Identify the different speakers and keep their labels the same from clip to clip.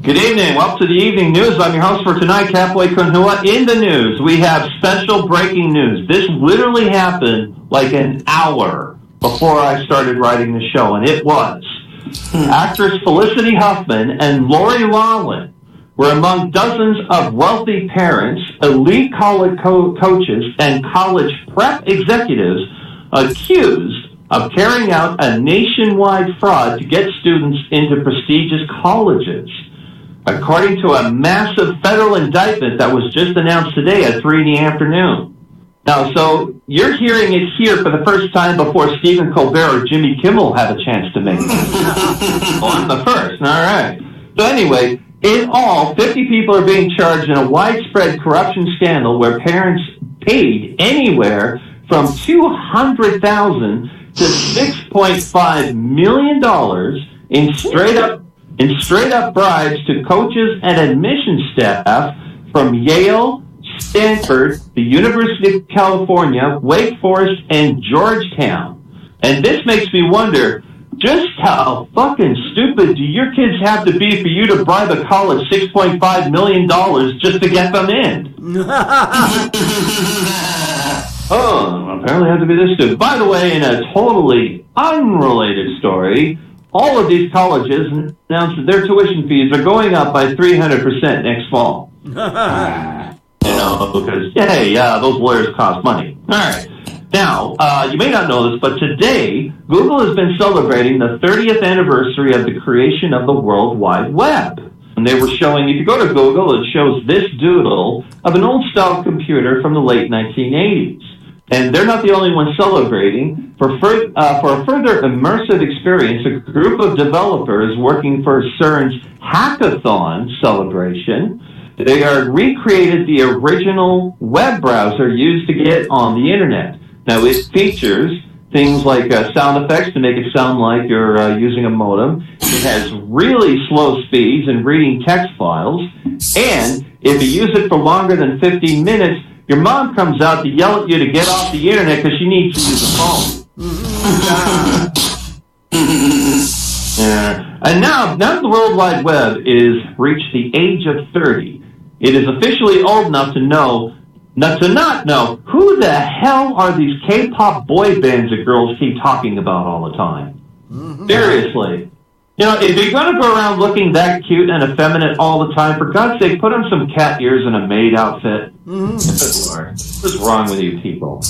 Speaker 1: Good evening. Welcome to the evening news. I'm your host for tonight, Catboy. In the news, we have special breaking news. This literally happened like an hour before I started writing the show, and it was. Actress Felicity Huffman and Lori Loughlin were among dozens of wealthy parents, elite college coaches, and college prep executives accused of carrying out a nationwide fraud to get students into prestigious colleges, according to a massive federal indictment that was just announced today at 3 in the afternoon. Now, so you're hearing it here for the first time before Stephen Colbert or Jimmy Kimmel have a chance to make it. Well, I'm the first. All right. So anyway, in all, 50 people are being charged in a widespread corruption scandal where parents paid anywhere from $200,000 to $6.5 million in straight up bribes to coaches and admission staff from Yale, Stanford, the University of California, Wake Forest, and Georgetown. And this makes me wonder, just how fucking stupid do your kids have to be for you to bribe a college $6.5 million just to get them in? Oh, apparently I have to be this stupid. By the way, in a totally unrelated story, all of these colleges announced that their tuition fees are going up by 300% next fall. Because, those lawyers cost money. All right. Now, you may not know this, but today, Google has been celebrating the 30th anniversary of the creation of the World Wide Web. And they were showing, if you go to Google, it shows this doodle of an old-style computer from the late 1980s. And they're not the only ones celebrating. For a further immersive experience, a group of developers working for CERN's Hackathon celebration, they recreated the original web browser used to get on the internet. Now, it features things like sound effects to make it sound like you're using a modem. It has really slow speeds in reading text files. And if you use it for longer than 15 minutes, your mom comes out to yell at you to get off the internet because she needs to use a phone. And now the World Wide Web is reached the age of 30. It is officially old enough to not know who the hell are these K-pop boy bands that girls keep talking about all the time. Seriously. If you're going to go around looking that cute and effeminate all the time, for God's sake, put on some cat ears and a maid outfit. Good Lord. What's wrong with you people?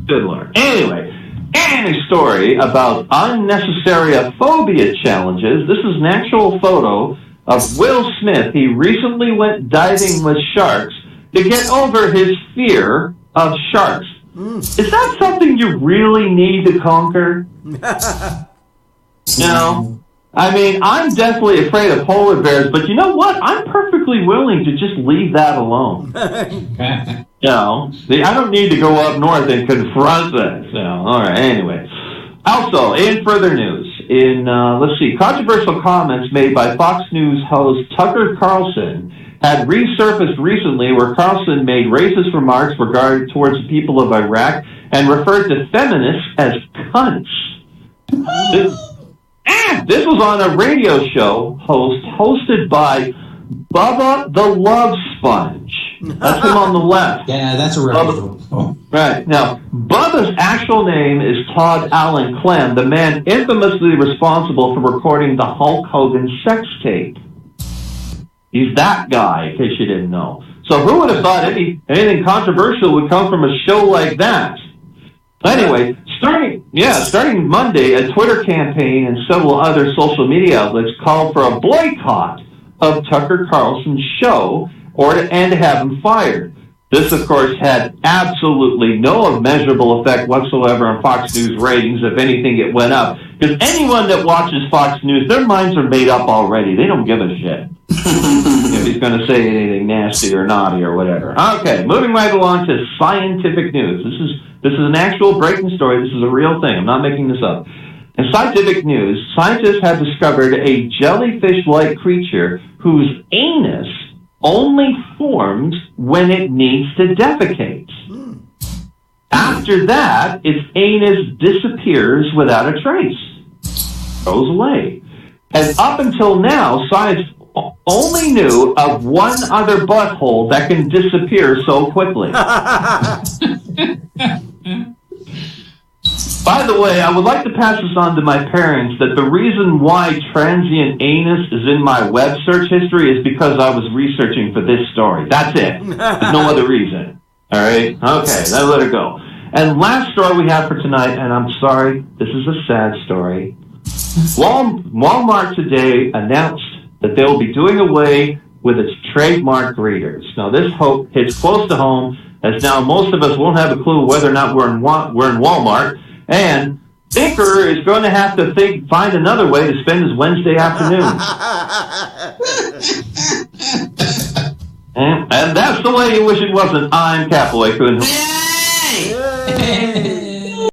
Speaker 1: Good Lord. Anyway, and a story about unnecessary phobia challenges. This is an actual photo of Will Smith. He recently went diving with sharks to get over his fear of sharks. Is that something you really need to conquer? No. I mean, I'm definitely afraid of polar bears, but you know what? I'm perfectly willing to just leave that alone. I don't need to go up north and confront that. All right, anyway. Also, in further news, controversial comments made by Fox News host Tucker Carlson had resurfaced recently, where Carlson made racist remarks towards the people of Iraq and referred to feminists as cunts. This was on a radio show hosted by Bubba the Love Sponge. That's him on the left.
Speaker 2: Yeah, that's a radio.
Speaker 1: Right. Now, Bubba's actual name is Todd Allen Clem, the man infamously responsible for recording the Hulk Hogan sex tape. He's that guy, in case you didn't know. So who would have thought anything controversial would come from a show like that? Anyway, starting Monday, a Twitter campaign and several other social media outlets called for a boycott of Tucker Carlson's show and to have him fired. This, of course, had absolutely no measurable effect whatsoever on Fox News ratings. If anything, it went up. Because anyone that watches Fox News, their minds are made up already. They don't give a shit if he's going to say anything nasty or naughty or whatever. Okay, moving right along to scientific news. This is an actual breaking story. This is a real thing. I'm not making this up. In scientific news, scientists have discovered a jellyfish-like creature whose anus only forms when it needs to defecate. After that, its anus disappears without a trace. Goes away. And up until now, science only knew of one other butthole that can disappear so quickly. By the way, I would like to pass this on to my parents that the reason why transient anus is in my web search history is because I was researching for this story. That's it. There's no other reason. All right? Okay, then let it go. And last story we have for tonight, and I'm sorry, this is a sad story. Walmart today announced that they will be doing away with its trademark greeters. Now, this hits close to home, as now most of us won't have a clue whether or not we're in Walmart, and Thinker is going to have to find another way to spend his Wednesday afternoon. and that's the way you wish it wasn't. I'm Catboy.
Speaker 3: Yay!